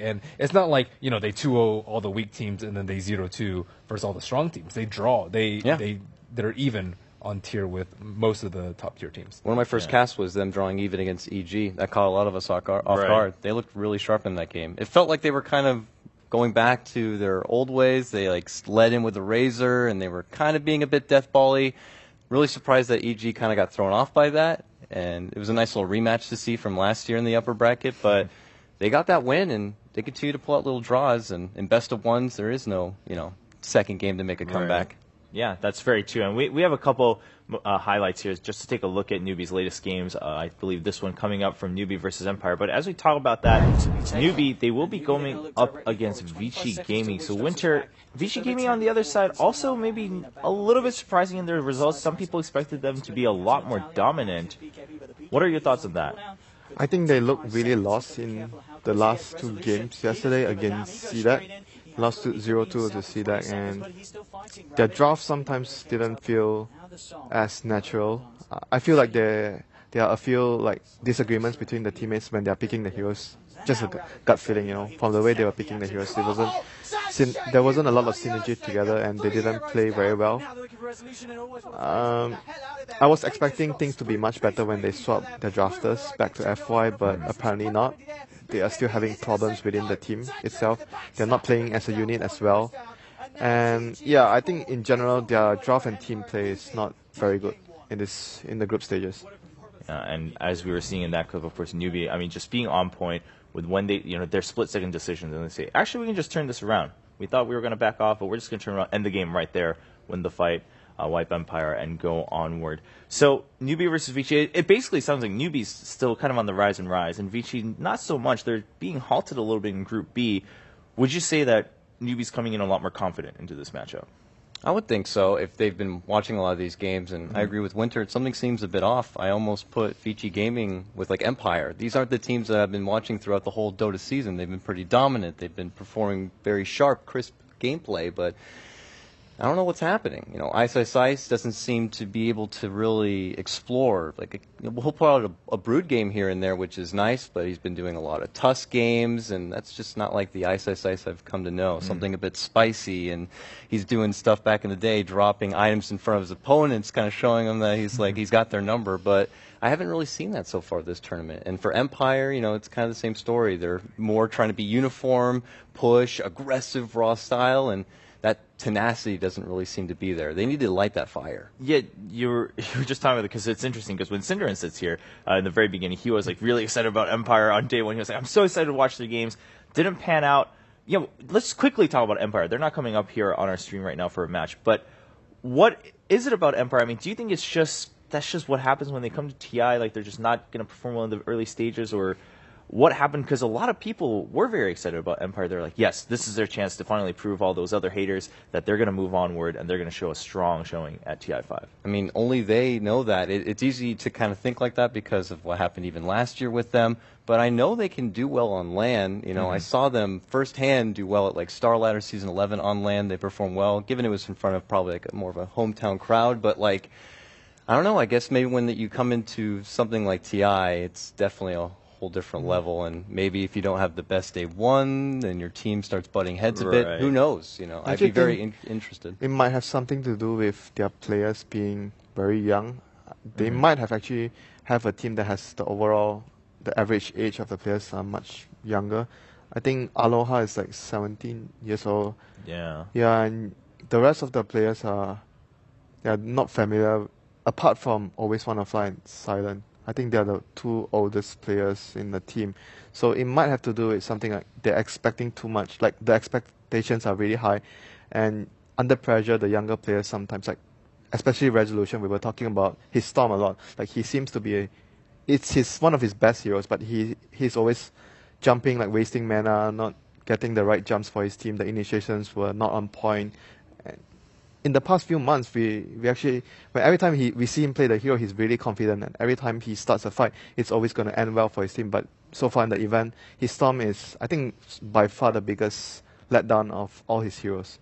And it's not like, they 2-0 all the weak teams and then they 0-2 versus all the strong teams. They draw. They're even on tier with most of the top tier teams. One of my first casts was them drawing even against EG. That caught a lot of us off guard. They looked really sharp in that game. It felt like they were kind of going back to their old ways. They led in with a razor, and they were kind of being a bit deathball-y. Really surprised that EG kind of got thrown off by that, and it was a nice little rematch to see from last year in the upper bracket. But they got that win, and they continue to pull out little draws. And in best of ones, there is no second game to make a comeback. Yeah, that's very true. And we have a couple highlights here just to take a look at Newbie's latest games. I believe this one coming up from Newbie versus Empire. But as we talk about that, Newbie, they will be going up against Vici Gaming. So Winter, Vici Gaming on the other side, also maybe a little bit surprising in their results. Some people expected them to be a lot more dominant. What are your thoughts on that? I think they looked really lost in the last two games yesterday against CDAC. Lost to 0-2 to CDAC, and their draft sometimes didn't feel as natural. I feel like there are a few disagreements between the teammates when they are picking the heroes. Just a gut feeling, from the way they were picking the heroes. There wasn't a lot of synergy together, and they didn't play very well. I was expecting things to be much better when they swapped their drafters back to FY, but apparently not. They are still having problems within the team itself. They're not playing as a unit as well. And yeah, I think in general their draft and team play is not very good in the group stages. And as we were seeing in that clip, of course, Newbie, just being on point with when they, their split-second decisions, and they say, actually, we can just turn this around. We thought we were going to back off, but we're just going to turn around, end the game right there, win the fight, wipe Empire, and go onward. So Newbie versus Vici, it basically sounds like Newbie's still kind of on the rise, and Vici not so much. They're being halted a little bit in Group B. Would you say that Newbie's coming in a lot more confident into this matchup? I would think so if they've been watching a lot of these games, and I agree with Winter. Something seems a bit off. I almost put Vici Gaming with Empire. These aren't the teams that I've been watching throughout the whole Dota season. They've been pretty dominant. They've been performing very sharp, crisp gameplay, but I don't know what's happening. Ice doesn't seem to be able to really explore. He'll put out a Brood game here and there, which is nice, but he's been doing a lot of Tusk games, and that's just not like the Ice I've come to know. Something a bit spicy, and he's doing stuff back in the day, dropping items in front of his opponents, kind of showing them that he's got their number, but I haven't really seen that so far this tournament. And for Empire, it's kind of the same story. They're more trying to be uniform, push, aggressive, raw style, and that tenacity doesn't really seem to be there. They need to light that fire. Yeah, you were just talking about it because it's interesting because when Cinderin sits here in the very beginning, he was really excited about Empire on day one. He was like, I'm so excited to watch their games. Didn't pan out. Let's quickly talk about Empire. They're not coming up here on our stream right now for a match, but what is it about Empire? Do you think that's just what happens when they come to TI? They're just not going to perform well in the early stages, or what happened? Because a lot of people were very excited about Empire. They're like, yes, this is their chance to finally prove all those other haters that they're going to move onward and they're going to show a strong showing at TI5. Only they know that. It's easy to kind of think like that because of what happened even last year with them. But I know they can do well on LAN. I saw them firsthand do well at Star Ladder Season 11 on LAN. They performed well, given it was in front of probably more of a hometown crowd. But I don't know. I guess maybe when you come into something like TI, it's definitely a whole different level, and maybe if you don't have the best day one, then your team starts butting heads a bit. Who knows? I'd be very interested. It might have something to do with their players being very young. They might have actually have a team that has the average age of the players are much younger. I think Aloha is 17 years old. Yeah. Yeah, and the rest of the players they're not familiar, apart from Always Wanna Fly and Silent. I think they're the two oldest players in the team. So it might have to do with something like they're expecting too much. The expectations are really high. And under pressure, the younger players sometimes, especially Resolution, we were talking about his Storm a lot. He seems to be it's one of his best heroes, but he's always jumping, wasting mana, not getting the right jumps for his team. The initiations were not on point. In the past few months, we actually, every time we see him play the hero, he's really confident, and every time he starts a fight, it's always going to end well for his team. But so far in the event, his Storm is, I think, by far the biggest letdown of all his heroes.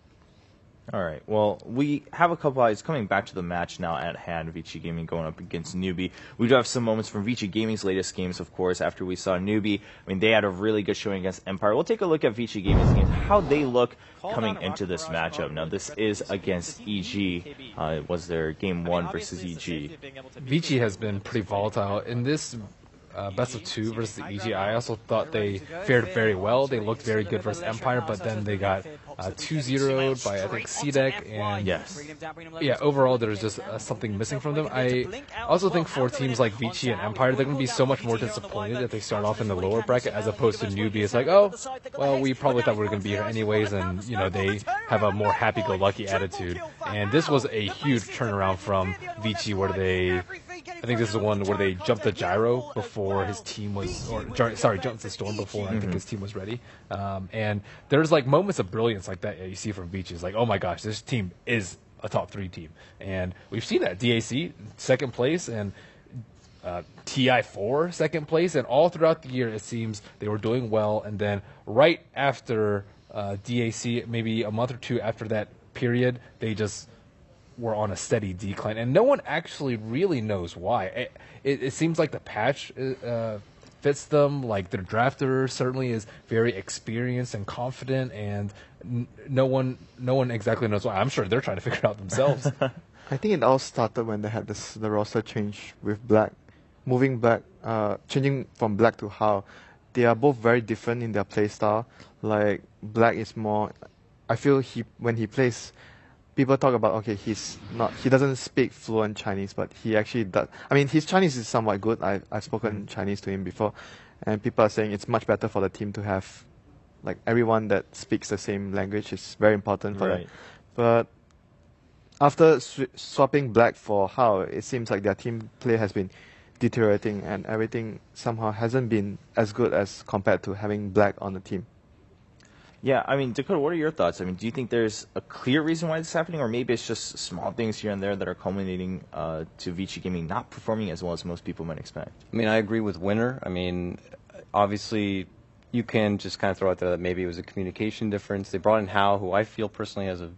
All right. Well, we have a couple eyes coming back to the match now at hand. Vici Gaming going up against Newbie. We do have some moments from Vici Gaming's latest games, of course, after we saw Newbie. I mean, they had a really good showing against Empire. We'll take a look at Vici Gaming's games, how they look coming into this matchup. Now, this is against EG. It was their game 1 versus EG. Vici has been pretty volatile. In this best of 2 versus the EG, I also thought they fared very well. They looked very good versus Empire, but then they got 2-0'd by, I think, C-Deck, and yeah, overall there's just something missing from them. I also think for teams like Vici and Empire, they're going to be so much more disappointed if they start off in the lower bracket as opposed to Newbie. It's like, oh, well, we probably thought we were going to be here anyways, and, you know, they have a more happy-go-lucky attitude. And this was a huge turnaround from Vici, where I think this is the one where they jumped the gyro before his team was, jumped the storm before I think his team was ready. And there's like moments of brilliance like that you see from Vici. It's like, oh my gosh, this team is a top 3 team. And we've seen that. DAC, second place, and TI4, second place. And all throughout the year, it seems they were doing well. And then right after DAC, maybe a month or 2 after that period, they just were on a steady decline, and no one actually really knows why. It seems like the patch fits them. Like their drafter certainly is very experienced and confident, and no one exactly knows why. I'm sure they're trying to figure it out themselves. I think it all started when they had the roster change with Black, moving Black, changing from Black to How. They are both very different in their play style. Like Black is more, I feel when he plays, people talk about, okay, he doesn't speak fluent Chinese, but he actually does. I mean, his Chinese is somewhat good. I've spoken Chinese to him before, and people are saying it's much better for the team to have, like, everyone that speaks the same language is very important for them. But after swapping Black for How, it seems like their team play has been deteriorating, and everything somehow hasn't been as good as compared to having Black on the team. Yeah, I mean, Dakota, what are your thoughts? I mean, do you think there's a clear reason why this is happening, or maybe it's just small things here and there that are culminating to Vici Gaming not performing as well as most people might expect? I mean, I agree with Winner. I mean, obviously, you can just kind of throw out there that maybe it was a communication difference. They brought in Hao, who I feel personally has a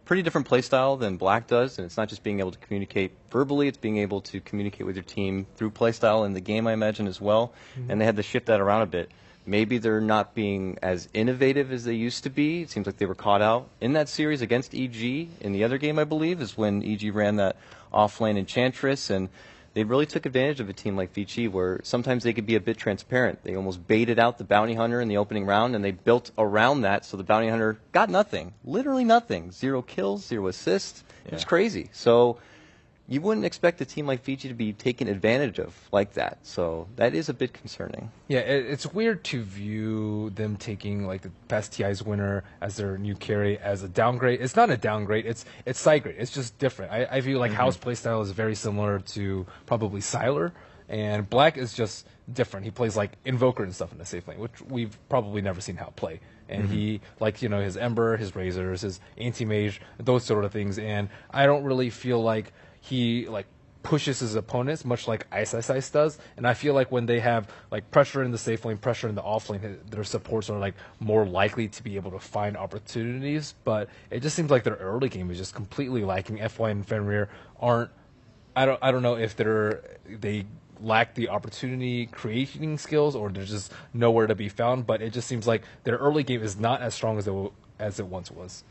pretty different play style than Black does, and it's not just being able to communicate verbally, it's being able to communicate with your team through play style in the game, I imagine, as well. And they had to shift that around a bit. Maybe they're not being as innovative as they used to be. It seems like they were caught out in that series against EG. In the other game, I believe, is when EG ran that off-lane Enchantress, and they really took advantage of a team like Vici, where sometimes they could be a bit transparent. They almost baited out the Bounty Hunter in the opening round, and they built around that, so the Bounty Hunter got nothing. Literally nothing. 0 kills, 0 assists. Yeah. It was crazy. So you wouldn't expect a team like Vici to be taken advantage of like that. So that is a bit concerning. Yeah, it's weird to view them taking like the past TI's winner as their new carry as a downgrade. It's not a downgrade. It's side grade. It's just different. I feel like Hao's playstyle is very similar to probably Sylar, and Black is just different. He plays like Invoker and stuff in the safe lane, which we've probably never seen Hao play. And he, like, you know, his Ember, his Razors, his Anti-Mage, those sort of things. And I don't really feel like he like pushes his opponents much like Ice does, and I feel like when they have like pressure in the safe lane, pressure in the off lane, their supports are like more likely to be able to find opportunities. But it just seems like their early game is just completely lacking. FY and Fenrir aren't. I don't know if they lack the opportunity creating skills, or they're just nowhere to be found. But it just seems like their early game is not as strong as it once was.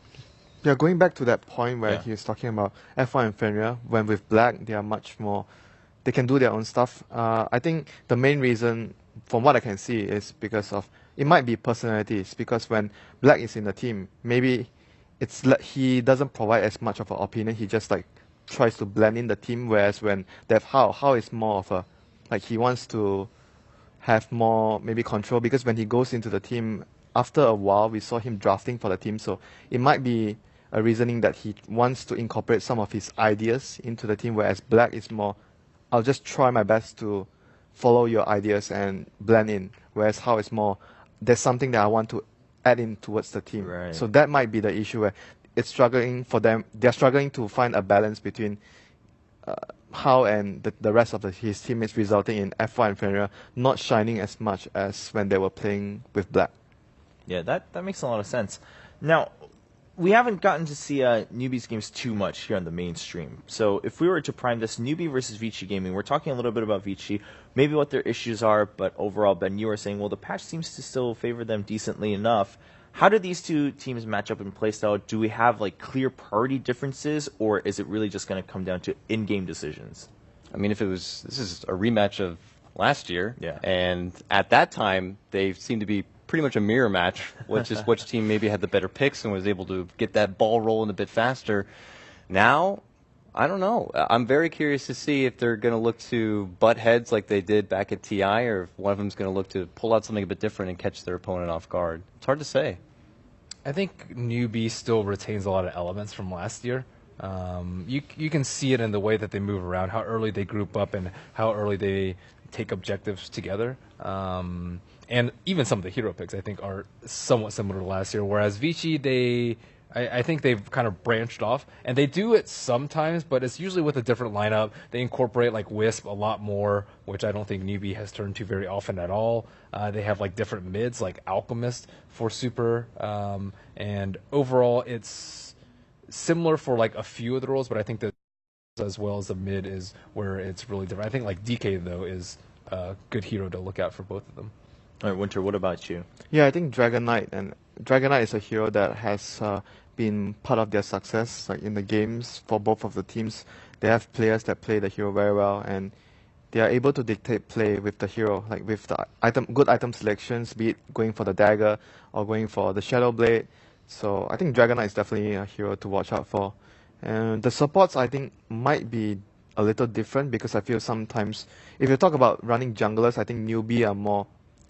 Yeah, going back to that point where he was talking about F1 and Fenrir, when with Black, they are much more, they can do their own stuff. I think the main reason, from what I can see, is because of, it might be personalities, because when Black is in the team, maybe he doesn't provide as much of an opinion, he just like tries to blend in the team, whereas when they have Hao is more of a, like he wants to have more maybe control, because when he goes into the team, after a while, we saw him drafting for the team, so it might be a reasoning that he wants to incorporate some of his ideas into the team, whereas Black is more, I'll just try my best to follow your ideas and blend in, whereas Hao is more, there's something that I want to add in towards the team. Right. So that might be the issue where it's struggling for them, they're struggling to find a balance between Hao and the rest of his teammates, resulting in F1 and Fenrir not shining as much as when they were playing with Black. Yeah, that makes a lot of sense. Now, we haven't gotten to see Newbie's games too much here on the mainstream. So if we were to prime this Newbie versus Vici Gaming, we're talking a little bit about Vici, maybe what their issues are, but overall, Ben, you were saying, well, the patch seems to still favor them decently enough. How do these two teams match up in playstyle? Do we have like clear priority differences, or is it really just going to come down to in-game decisions? I mean, this is a rematch of last year, Yeah. and at that time, they seemed to be pretty much a mirror match, which team maybe had the better picks and was able to get that ball rolling a bit faster. Now, I don't know. I'm very curious to see if they're going to look to butt heads like they did back at TI, or if one of them's going to look to pull out something a bit different and catch their opponent off guard. It's hard to say. I think Newbie still retains a lot of elements from last year. You can see it in the way that they move around, how early they group up, and how early they take objectives together. And even some of the hero picks, I think, are somewhat similar to last year. Whereas Vici, I think they've kind of branched off, and they do it sometimes, but it's usually with a different lineup. They incorporate like Wisp a lot more, which I don't think Newbie has turned to very often at all. They have like different mids, like Alchemist for Super, and overall it's similar for like a few of the roles, but I think that as well as the mid is where it's really different. I think like DK though is a good hero to look out for both of them. All right, Winter, what about you? Yeah, I think Dragon Knight is a hero that has been part of their success, like in the games for both of the teams. They have players that play the hero very well, and they are able to dictate play with the hero, like with the good item selections, be it going for the dagger or going for the Shadow Blade. So I think Dragon Knight is definitely a hero to watch out for. And the supports, I think, might be a little different, because I feel sometimes if you talk about running junglers, I think Newbie are more.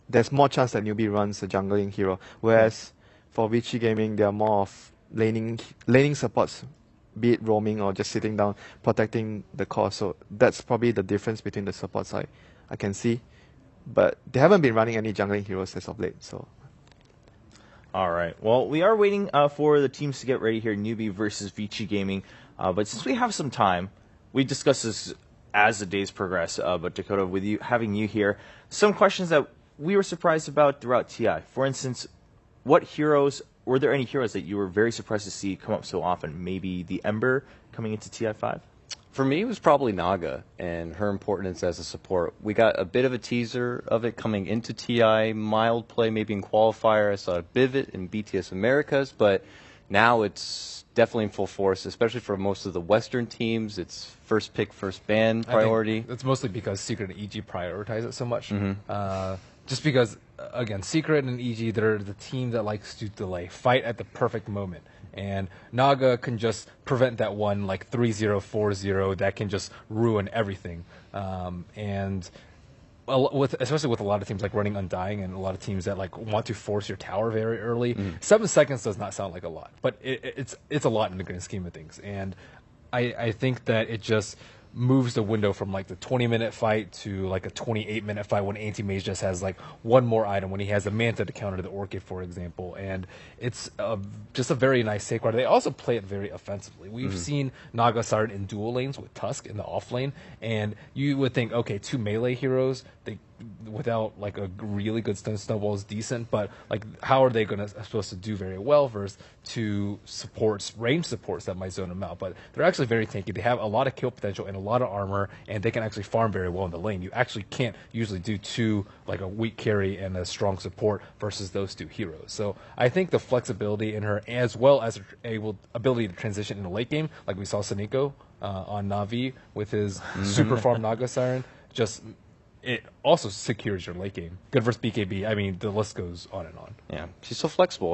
There's more chance that Newbie runs a jungling hero, whereas for Vici Gaming, they are more of laning supports, be it roaming or just sitting down, protecting the core. So that's probably the difference between the supports I can see. But they haven't been running any jungling heroes as of late. So. All right. Well, we are waiting for the teams to get ready here, Newbie versus Vici Gaming. But since we have some time, we discuss this as the days progress. But Dakota, with you having you here, some questions that we were surprised about throughout TI. For instance, were there any heroes that you were very surprised to see come up so often? Maybe the Ember coming into TI5? For me, it was probably Naga and her importance as a support. We got a bit of a teaser of it coming into TI, mild play maybe in qualifier. I saw a bit of it in BTS Americas, but now it's definitely in full force, especially for most of the Western teams. It's first pick, first ban priority. I think it's mostly because Secret and EG prioritize it so much. Just because, again, Secret and EG, they're the team that likes to delay, fight at the perfect moment. And Naga can just prevent that one, like 3-0, 4-0, that can just ruin everything. And especially with a lot of teams like running Undying and a lot of teams that like want to force your tower very early, 7 seconds does not sound like a lot, but it's a lot in the grand scheme of things. And I think that it just moves the window from like the 20-minute fight to like a 28-minute fight when Anti-Mage just has like one more item, when he has a Manta to counter the Orchid, for example. And it's just a very nice safeguard. They also play it very offensively. We've seen Naga Siren in dual lanes with Tusk in the off lane, and you would think, okay, 2 melee heroes, they without like a really good stun snowball is decent, but like how are they supposed to do very well versus 2 range supports that might zone them out? But they're actually very tanky. They have a lot of kill potential and a lot of armor, and they can actually farm very well in the lane. You actually can't usually do 2, like a weak carry and a strong support versus those 2 heroes. So I think the flexibility in her, as well as her ability to transition in the late game, like we saw Saniko on Na'Vi with his super farm Naga Siren, it also secures your late game. Good versus BKB. I mean, the list goes on and on. Yeah, she's so flexible.